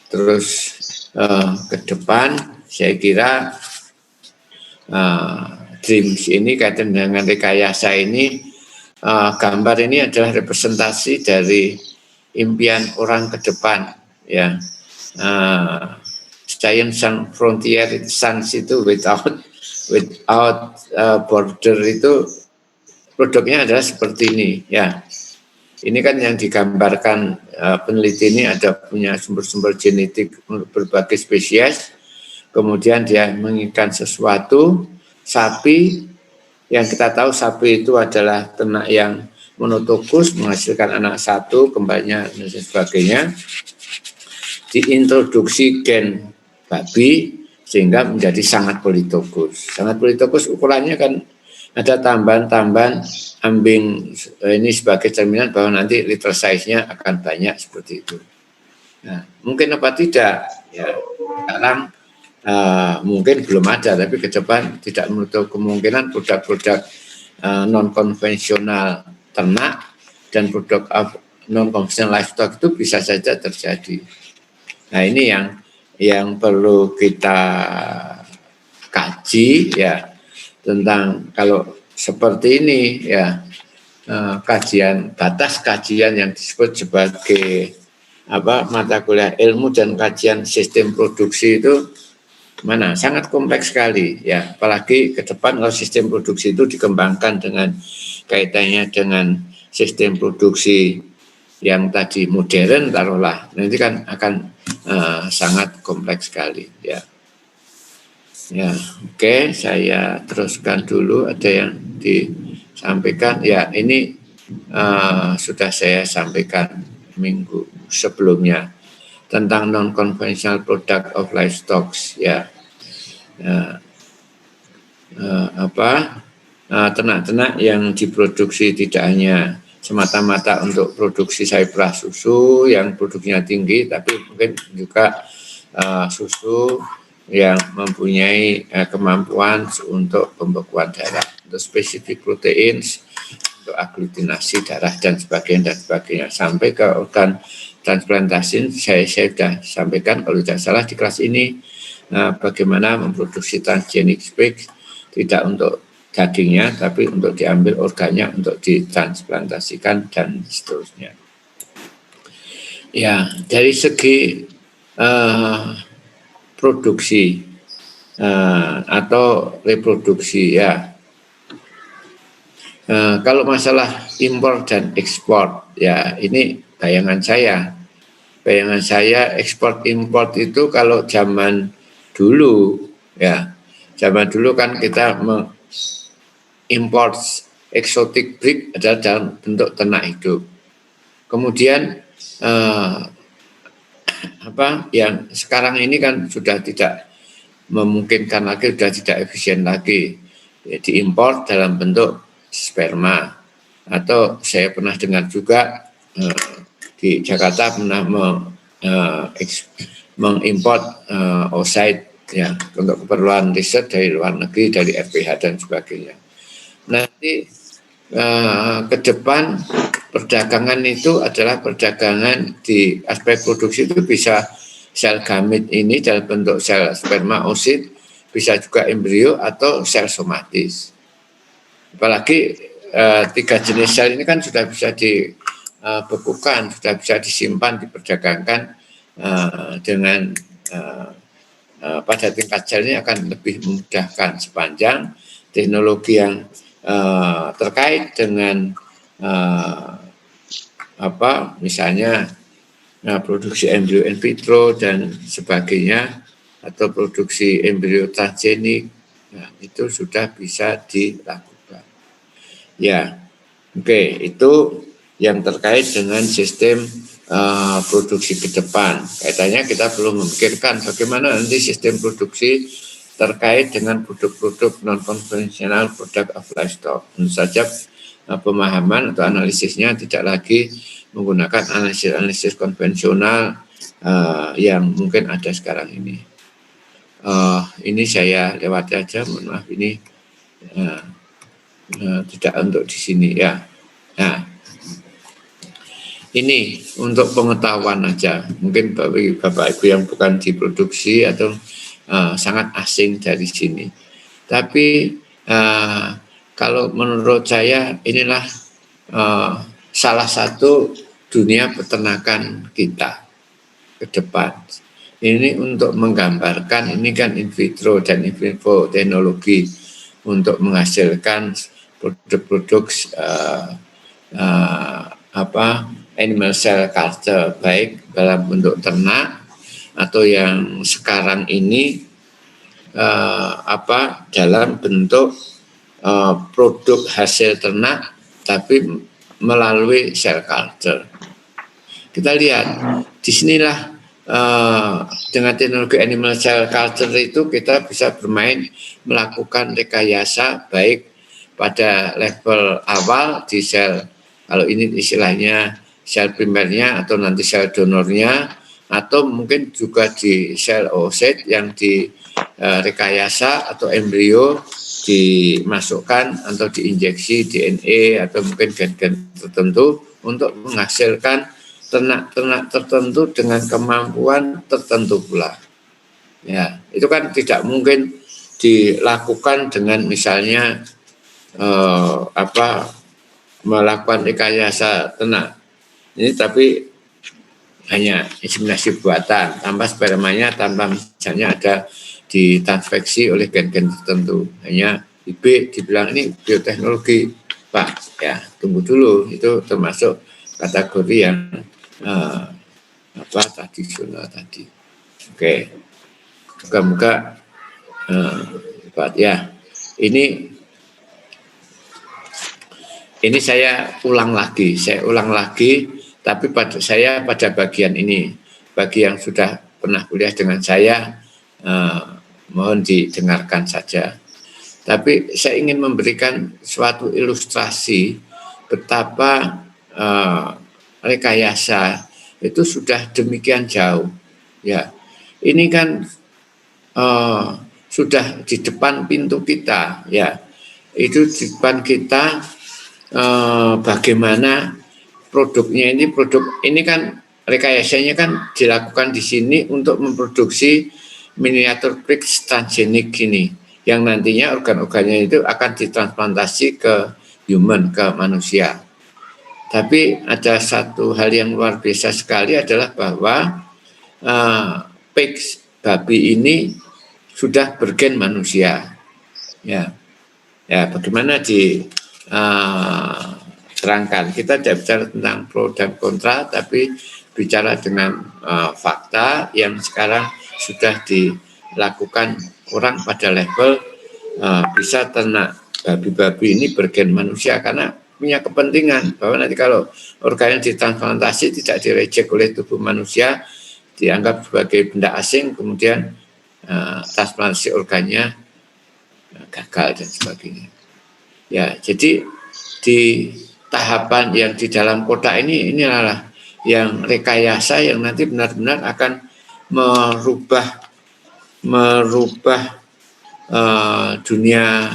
Terus ke depan saya kira dreams ini kaitan dengan rekayasa ini, gambar ini adalah representasi dari impian orang ke depan, ya. Science and Frontier Sans itu without border itu produknya adalah seperti ini, ya. Ini kan yang digambarkan peneliti ini ada punya sumber-sumber genetik untuk berbagai spesies, kemudian dia menginginkan sesuatu, sapi, yang kita tahu sapi itu adalah ternak yang monotokus, menghasilkan anak satu, kembalinya dan sebagainya, diintroduksi gen babi sehingga menjadi sangat politokus. Sangat politokus ukurannya kan ada tambahan-tambahan ambing ini sebagai cerminan bahwa nanti liter size-nya akan banyak seperti itu. Nah, mungkin apa tidak? Ya, sekarang mungkin belum ada, tapi ke depan tidak menutup kemungkinan produk-produk non konvensional ternak dan produk non konvensional livestock itu bisa saja terjadi. Nah, ini yang perlu kita kaji, ya, tentang kalau seperti ini, ya, batas kajian yang disebut sebagai mata kuliah ilmu dan kajian sistem produksi itu sangat kompleks sekali, ya, apalagi ke depan kalau sistem produksi itu dikembangkan dengan kaitannya dengan sistem produksi yang tadi modern taruhlah, nanti kan akan sangat kompleks sekali, ya. Ya, oke, saya teruskan dulu. Ada yang disampaikan, ya, ini sudah saya sampaikan minggu sebelumnya tentang non-conventional product of livestock, ya. Ternak-ternak yang diproduksi tidak hanya semata-mata untuk produksi sayur susu yang produksinya tinggi, tapi mungkin juga susu yang mempunyai kemampuan untuk pembekuan darah, untuk spesifik protein, untuk aglutinasi darah dan sebagainya, sampai ke organ transplantasi. Saya sudah sampaikan kalau tidak salah di kelas ini bagaimana memproduksi transgenic pigs, tidak untuk dagingnya tapi untuk diambil organnya untuk ditransplantasikan dan seterusnya. Ya, dari segi produksi atau reproduksi, ya, kalau masalah impor dan ekspor, ya, ini bayangan saya ekspor impor itu kalau zaman dulu, ya, zaman dulu kan kita mengimpor eksotik breed adalah dalam bentuk ternak hidup. Kemudian yang sekarang ini kan sudah tidak memungkinkan lagi, sudah tidak efisien lagi, ya, diimpor dalam bentuk sperma. Atau saya pernah dengar juga di Jakarta pernah mengimpor oocyte, ya, untuk keperluan riset dari luar negeri, dari RPH dan sebagainya. Nanti ke depan perdagangan itu adalah perdagangan di aspek produksi itu bisa sel gamit ini dalam bentuk sel sperma oosit, bisa juga embrio atau sel somatis. Apalagi 3 jenis sel ini kan sudah bisa dibekukan, sudah bisa disimpan, diperdagangkan dengan pada tingkat sel ini akan lebih memudahkan sepanjang teknologi yang terkait dengan misalnya produksi embrio in vitro dan sebagainya, atau produksi embrio transgenik, itu sudah bisa dilakukan. Ya, oke, itu yang terkait dengan sistem produksi ke depan. Kaitannya kita perlu memikirkan bagaimana nanti sistem produksi terkait dengan produk-produk non-konvensional product of livestock. Tentu saja pemahaman atau analisisnya tidak lagi menggunakan analisis konvensional yang mungkin ada sekarang ini. Ini saya lewati aja, mohon maaf, ini tidak untuk di sini, ya. Nah, Ini untuk pengetahuan aja. Mungkin bagi Bapak Ibu yang bukan diproduksi atau sangat asing dari sini. Tapi kalau menurut saya inilah salah satu dunia peternakan kita ke depan. Ini untuk menggambarkan, ini kan in vitro dan in vivo teknologi untuk menghasilkan produk-produk animal cell culture, baik dalam bentuk ternak atau yang sekarang ini dalam bentuk produk hasil ternak tapi melalui cell culture. Kita lihat di sinilah dengan teknologi animal cell culture itu kita bisa bermain melakukan rekayasa baik pada level awal di sel, kalau ini istilahnya sel primernya atau nanti sel donornya, atau mungkin juga di sel oosit yang direkayasa atau embrio dimasukkan atau diinjeksi DNA atau mungkin gen-gen tertentu untuk menghasilkan ternak-ternak tertentu dengan kemampuan tertentu pula. Ya, itu kan tidak mungkin dilakukan dengan misalnya melakukan rekayasa ternak. Ini tapi hanya inseminasi buatan tanpa spermanya, tanpa misalnya ada ditransfeksi oleh gen-gen tertentu. Hanya IB dibilang ini bioteknologi, Pak. Ya, tunggu dulu, itu termasuk kategori yang tradisional tadi. Oke, moga-moga ya. Ini saya ulang lagi, tapi pada bagian ini, bagi yang sudah pernah kuliah dengan saya, mohon didengarkan saja. Tapi saya ingin memberikan suatu ilustrasi betapa rekayasa itu sudah demikian jauh. Ya, ini kan sudah di depan pintu kita, ya. Itu di depan kita. Bagaimana produknya ini kan rekayasanya kan dilakukan di sini untuk memproduksi miniatur pigs transgenik ini yang nantinya organ-organnya itu akan ditransplantasi ke human, ke manusia. Tapi ada satu hal yang luar biasa sekali adalah bahwa pigs babi ini sudah bergen manusia. Ya, bagaimana terangkan. Kita tidak bicara tentang pro dan kontra, tapi bicara dengan fakta yang sekarang sudah dilakukan orang pada level bisa ternak babi-babi ini bergen manusia karena punya kepentingan bahwa nanti kalau organnya ditransplantasi tidak direject oleh tubuh manusia, dianggap sebagai benda asing, kemudian transplantasi organnya gagal dan sebagainya. Ya, jadi di tahapan yang di dalam kotak inilah yang rekayasa yang nanti benar-benar akan merubah dunia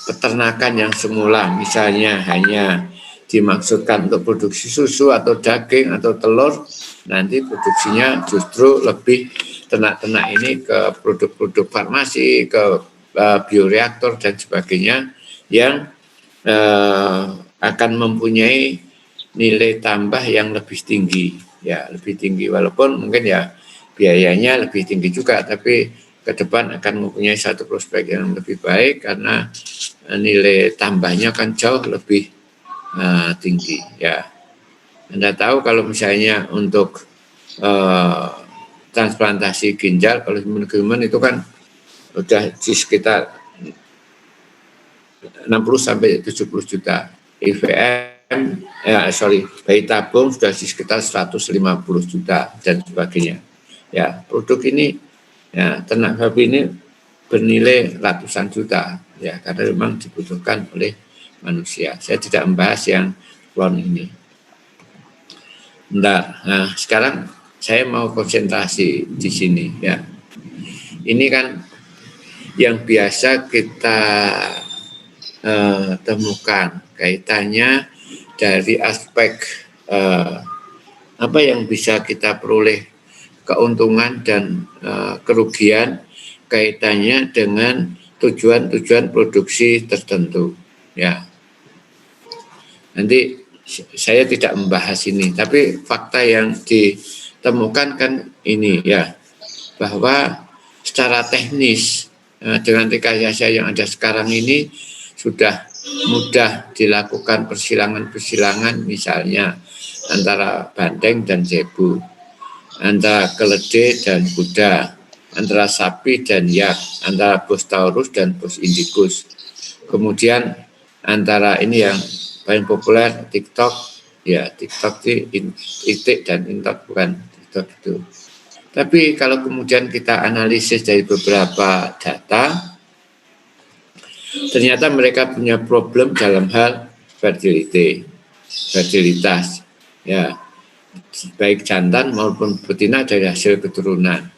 peternakan yang semula misalnya hanya dimaksudkan untuk produksi susu atau daging atau telur, nanti produksinya justru lebih ternak-ternak ini ke produk-produk farmasi, ke bioreaktor dan sebagainya yang akan mempunyai nilai tambah yang lebih tinggi, ya lebih tinggi walaupun mungkin ya biayanya lebih tinggi juga, tapi ke depan akan mempunyai satu prospek yang lebih baik karena nilai tambahnya kan jauh lebih tinggi. Ya, Anda tahu kalau misalnya untuk transplantasi ginjal kalau human itu kan udah di sekitar 60 sampai 70 juta. IVM, bayi tabung sudah di sekitar 150 juta dan sebagainya. Ya, produk ini, ya, ternak babi ini bernilai ratusan juta, ya, karena memang dibutuhkan oleh manusia. Saya tidak membahas yang klon ini. Nah, sekarang saya mau konsentrasi di sini, ya. Ini kan yang biasa kita temukan kaitannya dari aspek apa yang bisa kita peroleh keuntungan dan kerugian kaitannya dengan tujuan-tujuan produksi tertentu. Ya, nanti saya tidak membahas ini, tapi fakta yang ditemukan kan ini ya, bahwa secara teknis dengan rekayasa yang ada sekarang ini sudah mudah dilakukan persilangan-persilangan, misalnya antara banteng dan zebu, antara keledai dan kuda, antara sapi dan yak, antara bos taurus dan bos indicus. Kemudian antara ini yang paling populer TikTok, ya TikTok itu itik dan intok, bukan TikTok itu. Tapi kalau kemudian kita analisis dari beberapa data, ternyata mereka punya problem dalam hal fertilitas, ya, baik jantan maupun betina dari hasil keturunan.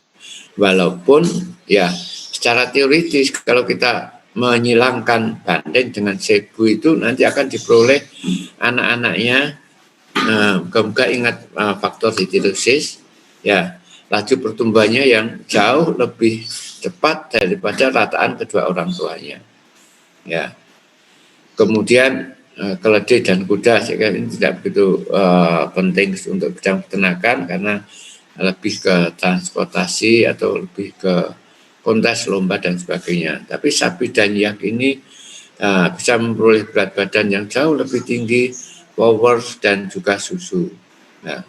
Walaupun ya secara teoritis kalau kita menyilangkan banteng dengan zebu itu nanti akan diperoleh anak-anaknya, moga ingat faktor heterosis, ya, laju pertumbuhannya yang jauh lebih cepat daripada rataan kedua orang tuanya. Ya. Kemudian keledai dan kuda saya kira ini tidak begitu penting untuk bidang peternakan karena lebih ke transportasi atau lebih ke kontes lomba dan sebagainya. Tapi sapi dan yak ini bisa memperoleh berat badan yang jauh lebih tinggi, power dan juga susu. Nah,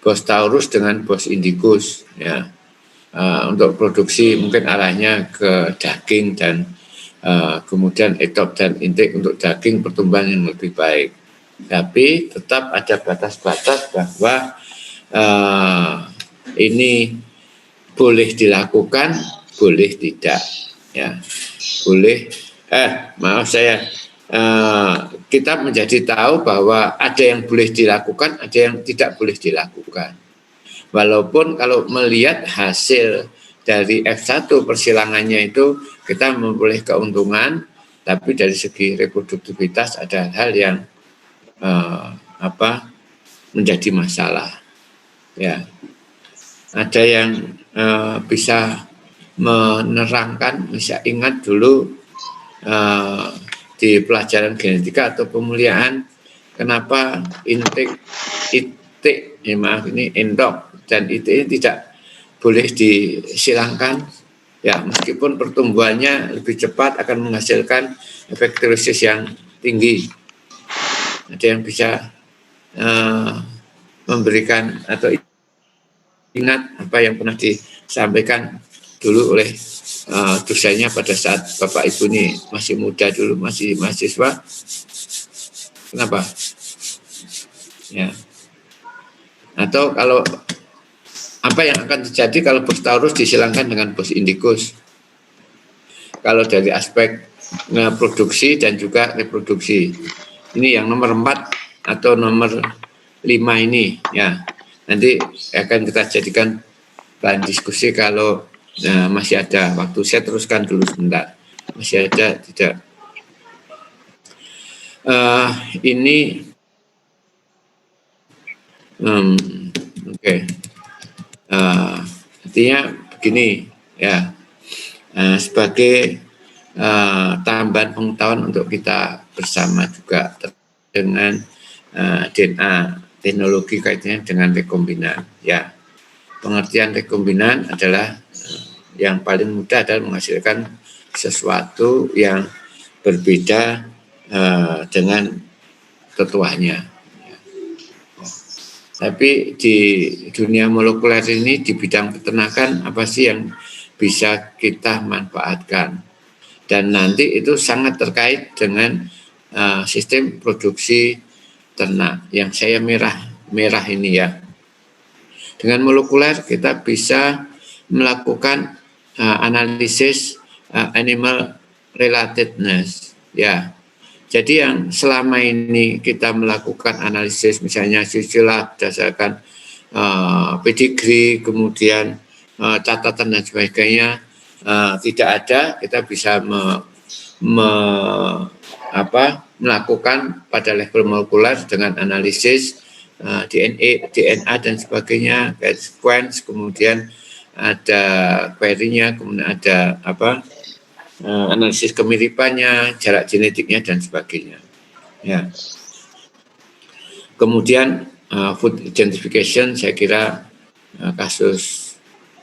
bos taurus dengan bos indicus, ya, untuk produksi mungkin arahnya ke daging dan kemudian etop dan intik untuk daging pertumbuhan yang lebih baik. Tapi tetap ada batas-batas bahwa ini boleh dilakukan, boleh tidak, ya, boleh. Maaf saya, kita menjadi tahu bahwa ada yang boleh dilakukan, ada yang tidak boleh dilakukan. Walaupun kalau melihat hasil dari F1 persilangannya itu kita memperoleh keuntungan, tapi dari segi reproduktivitas ada hal yang menjadi masalah. Ya, ada yang bisa menerangkan, bisa ingat dulu di pelajaran genetika atau pemuliaan kenapa intik, endok dan itik ini tidak boleh disilangkan, ya, meskipun pertumbuhannya lebih cepat akan menghasilkan efek terosis yang tinggi. Ada yang bisa memberikan atau ingat apa yang pernah disampaikan dulu oleh dosennya pada saat Bapak Ibu ini masih muda dulu, masih mahasiswa. Kenapa? Ya. Atau kalau apa yang akan terjadi kalau bos taurus disilangkan dengan bos indicus? Kalau dari aspek produksi dan juga reproduksi. Ini yang nomor 4 atau nomor 5 ini, ya. Nanti akan kita jadikan bahan diskusi kalau masih ada waktu. Saya teruskan dulu sebentar. Masih ada tidak? Ini oke. Artinya begini, ya. Sebagai tambahan pengetahuan untuk kita bersama juga dengan DNA teknologi kaitannya dengan rekombinan, ya. Pengertian rekombinan adalah yang paling mudah adalah menghasilkan sesuatu yang berbeda dengan tetuanya. Tapi di dunia molekuler ini, di bidang peternakan, apa sih yang bisa kita manfaatkan? Dan nanti itu sangat terkait dengan sistem produksi ternak yang saya merah ini, ya. Dengan molekuler kita bisa melakukan analisis animal relatedness, ya. Jadi yang selama ini kita melakukan analisis misalnya silsilah berdasarkan pedigree, kemudian catatan dan sebagainya, tidak ada, kita bisa melakukan pada level molekuler dengan analisis DNA dan sebagainya, kayak sequence, kemudian ada query-nya, kemudian ada analisis kemiripannya, jarak genetiknya dan sebagainya. Ya. Kemudian food identification, saya kira kasus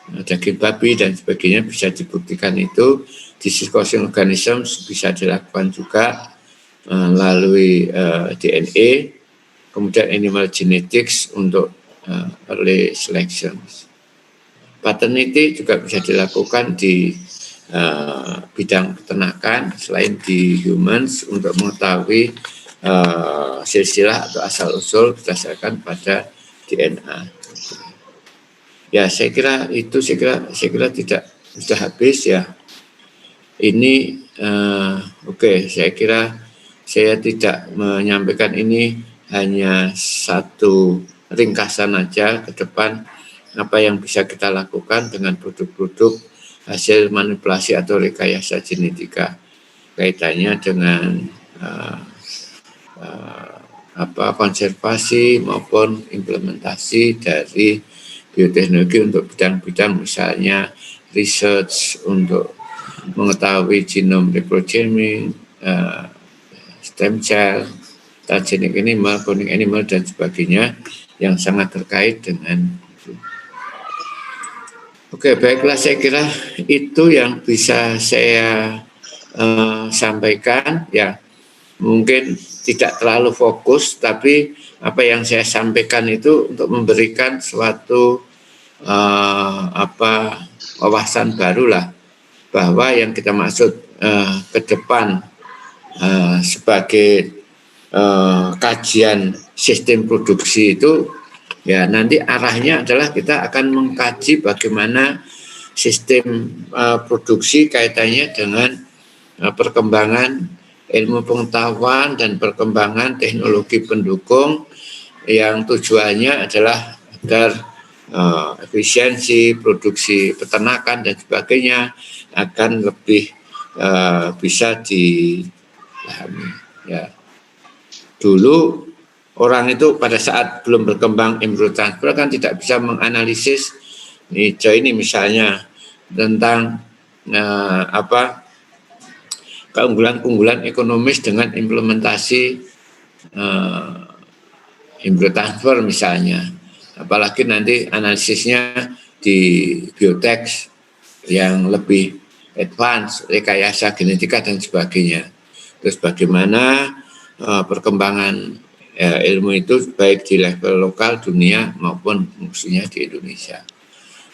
daging babi dan sebagainya bisa dibuktikan itu. Disease causing organisms bisa dilakukan juga melalui DNA, kemudian animal genetics untuk early selection. Paternity juga bisa dilakukan di bidang peternakan selain di humans untuk mengetahui silsilah atau asal usul berdasarkan pada DNA. Ya, saya kira tidak sudah habis ya. Ini oke, saya kira saya tidak menyampaikan ini hanya satu ringkasan aja ke depan apa yang bisa kita lakukan dengan produk-produk hasil manipulasi atau rekayasa genetika kaitannya dengan konservasi maupun implementasi dari bioteknologi untuk bidang-bidang misalnya research untuk mengetahui genome reprogramming, stem cell, transgenic animal, cloning animal dan sebagainya yang sangat terkait dengan itu. Oke, baiklah, saya kira itu yang bisa saya sampaikan ya. Mungkin tidak terlalu fokus, tapi apa yang saya sampaikan itu untuk memberikan suatu wawasan baru lah, bahwa yang kita maksud ke depan sebagai kajian sistem produksi itu ya nanti arahnya adalah kita akan mengkaji bagaimana sistem produksi kaitannya dengan perkembangan ilmu pengetahuan dan perkembangan teknologi pendukung yang tujuannya adalah agar efisiensi produksi peternakan dan sebagainya akan lebih bisa dipahami. Ya. Dulu orang itu pada saat belum berkembang embryo transfer kan tidak bisa menganalisis ini misalnya tentang keunggulan ekonomis dengan implementasi embryo transfer misalnya. Apalagi nanti analisisnya di biotek yang lebih advance, rekayasa genetika dan sebagainya. Terus bagaimana perkembangan ilmu itu baik di level lokal, dunia maupun khususnya di Indonesia.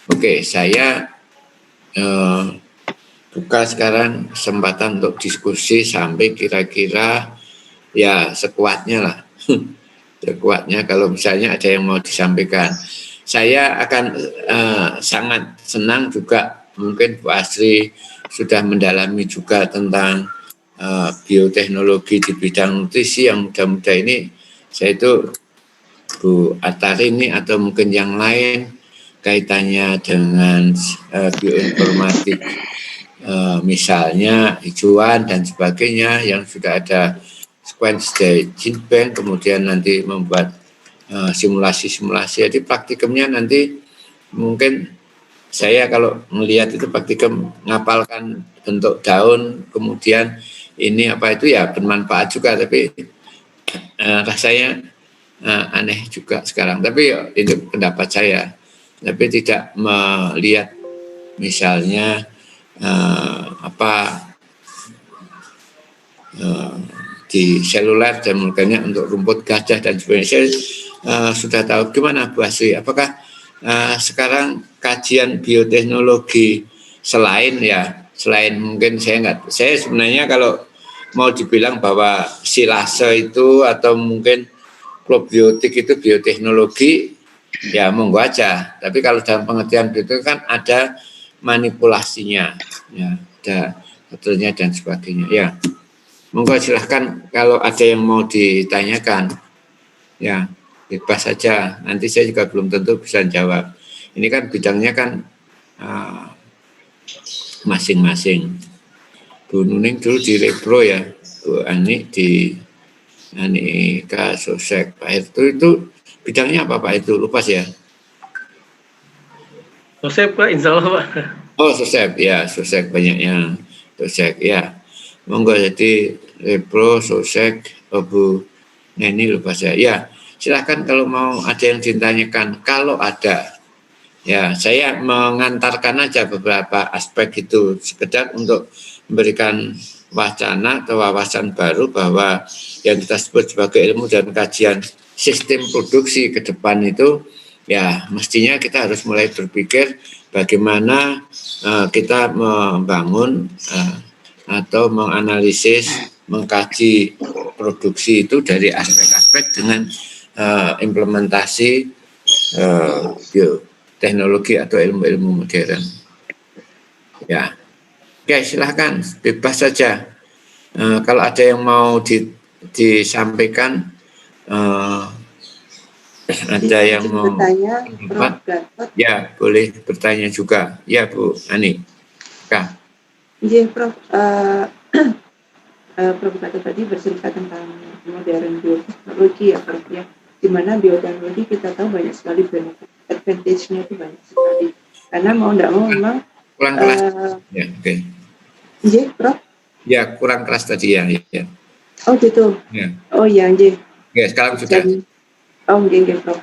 Oke, saya buka sekarang kesempatan untuk diskusi sampai kira-kira ya sekuatnya lah. Sekuatnya kalau misalnya ada yang mau disampaikan. Saya akan sangat senang juga mungkin Bu Asri sudah mendalami juga tentang bioteknologi di bidang nutrisi yang muda-muda ini. Saya itu Bu Atari ini atau mungkin yang lain kaitannya dengan bioinformatik, misalnya hijauan dan sebagainya yang sudah ada sequence dari gene bank, kemudian nanti membuat simulasi-simulasi. Jadi praktikumnya nanti mungkin saya kalau melihat itu praktikum ngapalkan bentuk daun, kemudian ini apa itu ya bermanfaat juga, tapi rasanya aneh juga sekarang. Tapi itu pendapat saya. Tapi tidak melihat misalnya di seluler dan menggunakannya untuk rumput gajah dan sebagainya. Saya sudah tahu gimana Bu Asri, apakah sekarang kajian bioteknologi selain mungkin saya sebenarnya kalau mau dibilang bahwa silase itu atau mungkin probiotik itu bioteknologi ya monggo aja, tapi kalau dalam pengertian itu kan ada manipulasinya ya, ada betulnya dan sebagainya ya. Monggo silahkan kalau ada yang mau ditanyakan, ya bebas saja. Nanti saya juga belum tentu bisa jawab. Ini kan bidangnya kan masing-masing. Bu Nuning dulu di Repro ya, Bu Ani di Anika Sosek, Pak Hertu itu bidangnya apa Pak itu? Lupa sih ya. Sosep Pak, insya Allah Pak. Oh, Sosep, ya, Sosek banyaknya. Sosek, ya. Monggo, jadi Repro, Sosek, Bu Neni, lupa saya. Ya, silahkan kalau mau ada yang ditanyakan. Kalau ada, ya, saya mengantarkan aja beberapa aspek itu, sekedar untuk memberikan wacana atau wawasan baru bahwa yang kita sebut sebagai ilmu dan kajian sistem produksi ke depan itu, ya mestinya kita harus mulai berpikir bagaimana kita membangun atau menganalisis, mengkaji produksi itu dari aspek-aspek dengan implementasi teknologi atau ilmu-ilmu modern. Ya, oke, silahkan bebas saja. Kalau ada yang mau disampaikan, ada yang mau bertanya, ya boleh bertanya juga. Ya Bu Ani. Kak. Iya, Prof. Prof kata tadi bercerita tentang modern bioteknologi ya, Prof ya. Di mana bioteknologi kita tahu banyak sekali benefit, advantage-nya itu banyak sekali. Karena mau tidak mau memang kurang keras. Ya, oke. Iya, Prof. Ya, kurang keras tadi ya. Ya. Oh gitu. Ya. Oh iya, iya. Ya, sekarang sudah. Oh, iya, Prof.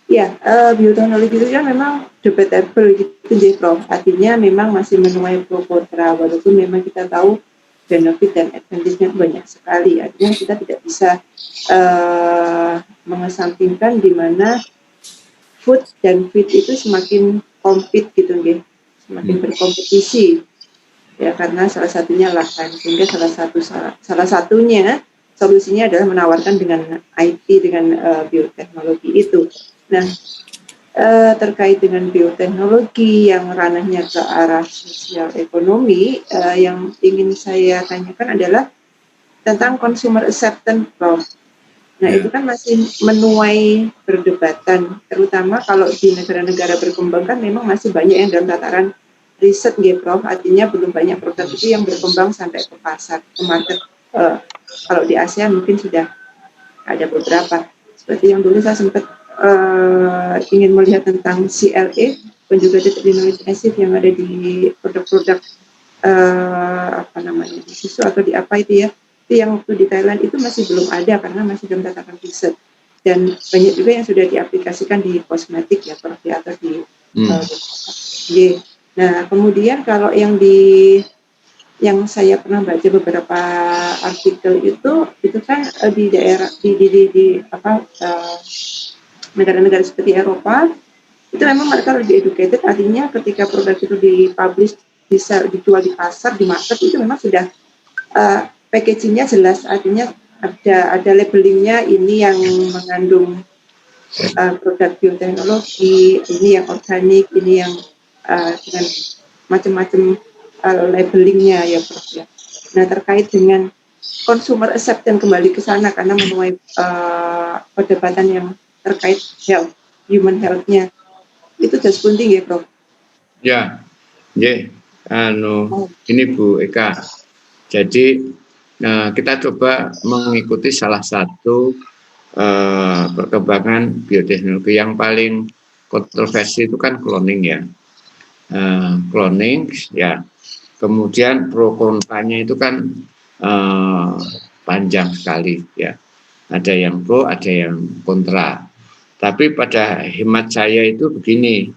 Ya, bioteknologi itu kan memang debatable gitu, Prof. Artinya memang masih menuai pro kontra, walaupun memang kita tahu benefit dan advantage-nya banyak sekali. Artinya kita tidak bisa mengesampingkan di mana food dan feed itu semakin compete gitu, semakin berkompetisi. Ya, karena salah satunya lahan, sehingga salah satunya solusinya adalah menawarkan dengan IT, dengan bioteknologi itu. Nah, terkait dengan bioteknologi yang ranahnya ke arah sosial ekonomi, yang ingin saya tanyakan adalah tentang consumer acceptance, Prof. Nah, itu kan masih menuai perdebatan, terutama kalau di negara-negara berkembang kan memang masih banyak yang dalam tataran riset, Prof. Artinya belum banyak produk itu yang berkembang sampai ke pasar, ke market. Kalau di Asia mungkin sudah ada beberapa. Seperti yang dulu saya sempat ingin melihat tentang CLA, conjugated linoleic acid yang ada di produk-produk di susu atau di apa itu ya. Itu yang waktu di Thailand itu masih belum ada karena masih dalam tataran riset. Dan banyak juga yang sudah diaplikasikan di kosmetik ya, Prof, atau di Nah, kemudian kalau yang saya pernah baca beberapa artikel itu kan di daerah di negara-negara seperti Eropa itu memang mereka lebih educated, artinya ketika produk itu dipublish, bisa dijual di pasar, di market, itu memang sudah packagingnya jelas, artinya ada labelingnya, ini yang mengandung produk bioteknologi, ini yang organik, ini yang dengan macam-macam labelingnya ya, Prof ya. Nah, terkait dengan consumer acceptance kembali ke sana karena menuai perdebatan yang terkait human health-nya. Itu just penting ya, Prof. Ya. Ini Bu Eka. Jadi kita coba mengikuti salah satu perkembangan bioteknologi yang paling kontroversi itu kan cloning ya. Cloning ya. Kemudian pro kontranya itu kan panjang sekali ya. Ada yang pro, ada yang kontra. Tapi pada hemat saya itu begini,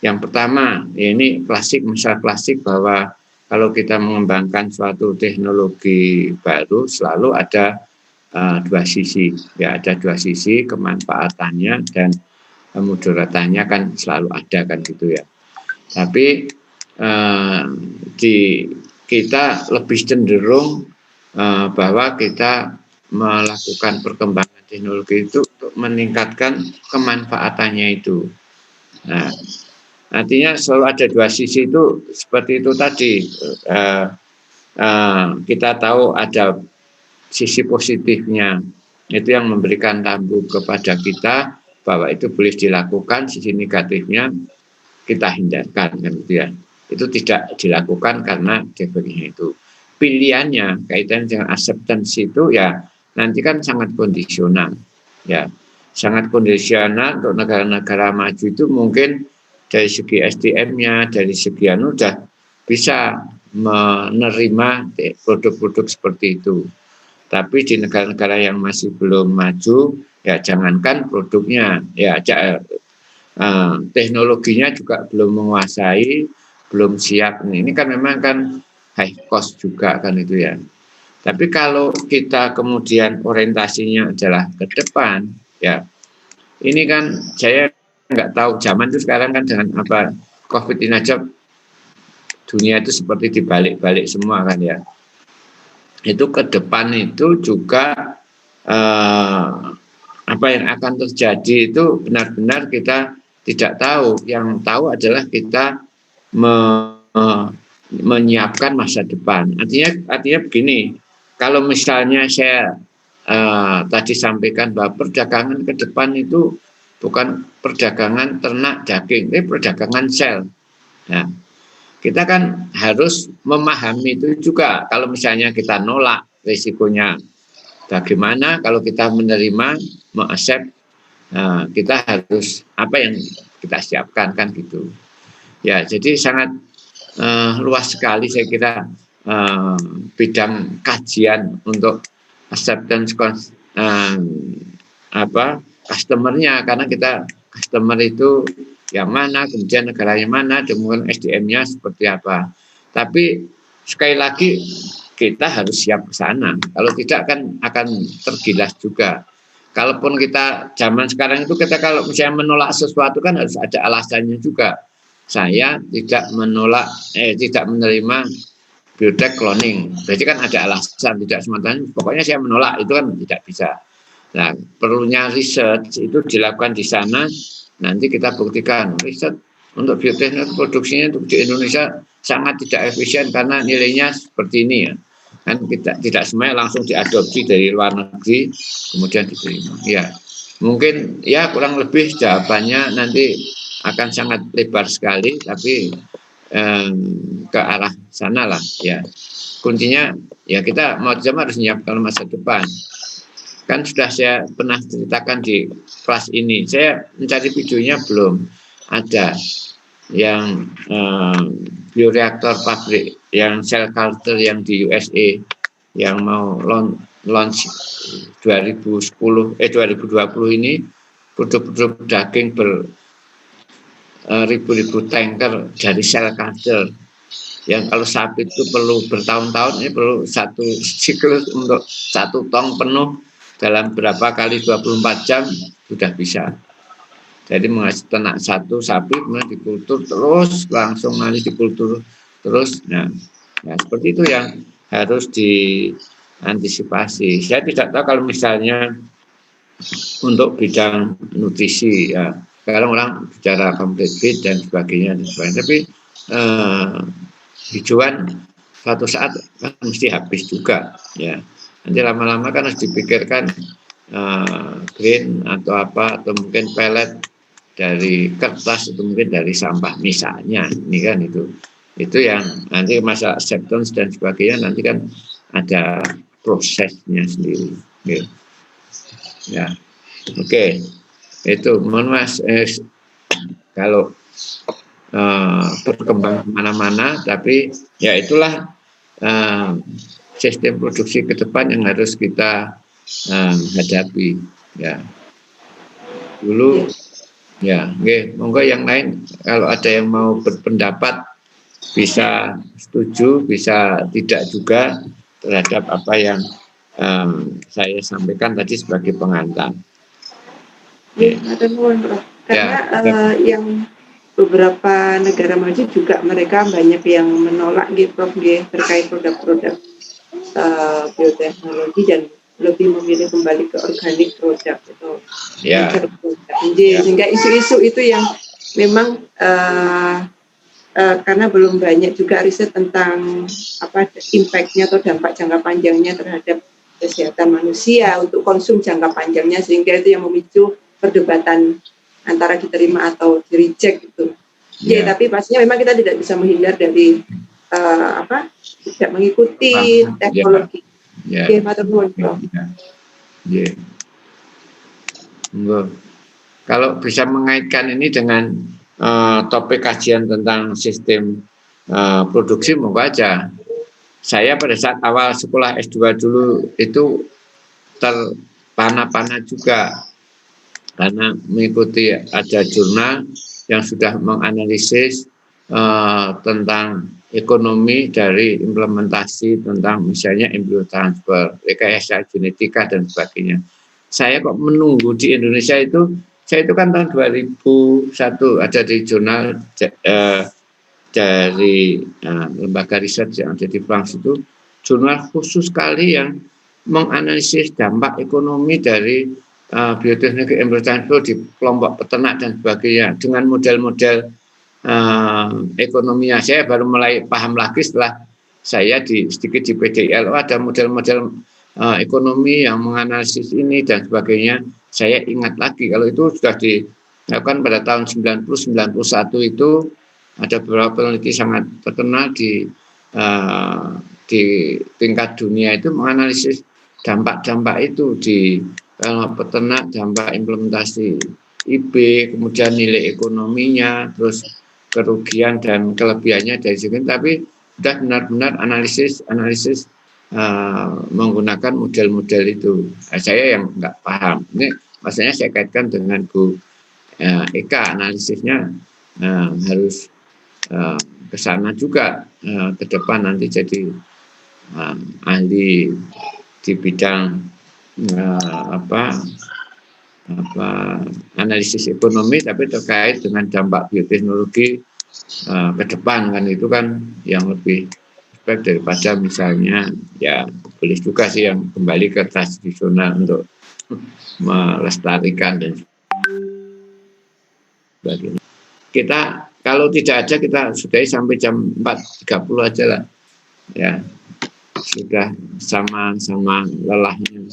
yang pertama, ya ini masalah klasik bahwa kalau kita mengembangkan suatu teknologi baru selalu ada dua sisi, ya ada dua sisi, kemanfaatannya dan mudaratannya kan selalu ada kan gitu ya. Tapi kita lebih cenderung bahwa kita melakukan perkembangan teknologi itu untuk meningkatkan kemanfaatannya itu. Nah, artinya selalu ada dua sisi itu seperti itu tadi. Kita tahu ada sisi positifnya, itu yang memberikan lampu kepada kita bahwa itu boleh dilakukan, sisi negatifnya kita hindarkan kan gitu ya. Itu tidak dilakukan karena defeknya itu. Pilihannya kaitan dengan acceptance itu ya nanti kan sangat kondisional, ya, sangat kondisional untuk negara-negara maju itu mungkin dari segi SDM-nya, dari segi udah bisa menerima produk-produk seperti itu. Tapi di negara-negara yang masih belum maju, ya jangankan produknya, ya teknologinya juga belum menguasai, belum siap. Ini kan memang kan high cost juga kan itu ya. Tapi kalau kita kemudian orientasinya adalah ke depan, ya ini kan saya nggak tahu zaman itu sekarang kan dengan apa COVID ini aja dunia itu seperti dibalik-balik semua kan ya. Itu ke depan itu juga apa yang akan terjadi itu benar-benar kita tidak tahu. Yang tahu adalah kita menyiapkan masa depan. Artinya begini, kalau misalnya saya tadi sampaikan bahwa perdagangan ke depan itu bukan perdagangan ternak daging, ini perdagangan sel. Nah, kita kan harus memahami itu juga. Kalau misalnya kita nolak, risikonya bagaimana? Kalau kita menerima, mengaccept, kita harus apa yang kita siapkan kan gitu. Ya, jadi sangat luas sekali saya kira bidang kajian untuk acceptance customer-nya, karena kita customer itu yang mana, kemudian negaranya mana, kemudian SDM-nya seperti apa. Tapi sekali lagi kita harus siap ke sana. Kalau tidak kan akan tergilas juga. Kalaupun kita zaman sekarang itu kita kalau misalnya menolak sesuatu kan harus ada alasannya juga. Saya tidak menolak, tidak menerima biotech cloning. Berarti kan ada alasan, tidak semata-mata. Pokoknya saya menolak, itu kan tidak bisa. Nah, perlunya research itu dilakukan di sana. Nanti kita buktikan riset untuk bioteknologi produksinya untuk di Indonesia sangat tidak efisien karena nilainya seperti ini ya. Kan kita tidak semuanya langsung diadopsi dari luar negeri kemudian diterima. Ya, mungkin ya kurang lebih jawabannya nanti akan sangat lebar sekali, tapi ke arah sana lah ya. Kuncinya ya kita mau sama harus menyiapkan masa depan. Kan sudah saya pernah ceritakan di kelas ini, saya mencari videonya belum ada yang bioreaktor pabrik, yang cell culture yang di USA yang mau launch 2020 ini produk-produk daging ribu-ribu tanker dari cell culture. Yang kalau sapi itu perlu bertahun-tahun, ini perlu satu siklus untuk 1 ton penuh dalam berapa kali 24 jam sudah bisa. Jadi menghasilkan ternak satu sapi kemudian dikultur terus langsung nanti dikultur terus. Nah, seperti itu yang harus diantisipasi. Saya tidak tahu kalau misalnya untuk bidang nutrisi ya. Sekarang orang bicara complete feed dan sebagainya. Tapi hijauan suatu saat kan mesti habis juga ya. Nanti lama-lama kan harus dipikirkan green atau apa, atau mungkin pellet dari kertas, atau mungkin dari sampah misalnya. Ini kan itu yang nanti masa acceptance dan sebagainya nanti kan ada prosesnya sendiri. Ya, oke. Itu mohon Mas kalau berkembang kemana-mana, tapi ya itulah sistem produksi ke depan yang harus kita hadapi ya. Dulu ya, monggo yang lain kalau ada yang mau berpendapat bisa setuju, bisa tidak juga terhadap apa yang saya sampaikan tadi sebagai pengantar. Karena yang beberapa negara maju juga mereka banyak yang menolak Prof terkait produk-produk bioteknologi dan lebih memilih kembali ke organik produk atau produk. Sehingga isu-isu itu yang memang karena belum banyak juga riset tentang apa impact-nya atau dampak jangka panjangnya terhadap kesehatan manusia untuk konsum jangka panjangnya, sehingga itu yang memicu perdebatan antara diterima atau di reject gitu. Tapi pastinya memang kita tidak bisa menghindar dari tidak mengikuti teknologi. Yeah. Kalau bisa mengaitkan ini dengan topik kajian tentang sistem produksi, monggo aja. Saya pada saat awal sekolah S2 dulu itu terpana-pana juga karena mengikuti ada jurnal yang sudah menganalisis tentang ekonomi dari implementasi tentang misalnya embrio transfer, rekayasa genetika dan sebagainya. Saya kok menunggu di Indonesia itu, saya itu kan tahun 2001 ada di jurnal dari lembaga riset yang ada di France itu, jurnal khusus sekali yang menganalisis dampak ekonomi dari bioteknologi embrio transfer di kelompok peternak dan sebagainya dengan model-model ekonominya. Saya baru mulai paham lagi setelah saya sedikit di PDILO ada model-model ekonomi yang menganalisis ini dan sebagainya. Saya ingat lagi kalau itu sudah dilakukan pada tahun 90-91 itu ada beberapa peneliti sangat terkenal di tingkat dunia itu menganalisis dampak-dampak itu di peternak, dampak implementasi IB, kemudian nilai ekonominya, terus kerugian dan kelebihannya dari sini, tapi sudah benar-benar analisis menggunakan model-model itu. Saya yang nggak paham. Ini maksudnya saya kaitkan dengan Bu Eka, analisisnya harus ke sana juga ke depan nanti jadi ahli di bidang analisis ekonomi tapi terkait dengan dampak bioteknologi ke depan kan, itu kan yang lebih baik daripada misalnya ya boleh juga sih yang kembali ke tradisional untuk melestarikan dan sebagainya. Kita kalau tidak ada kita sudahi sampai jam 4.30 aja lah ya, sudah sama-sama lelahnya.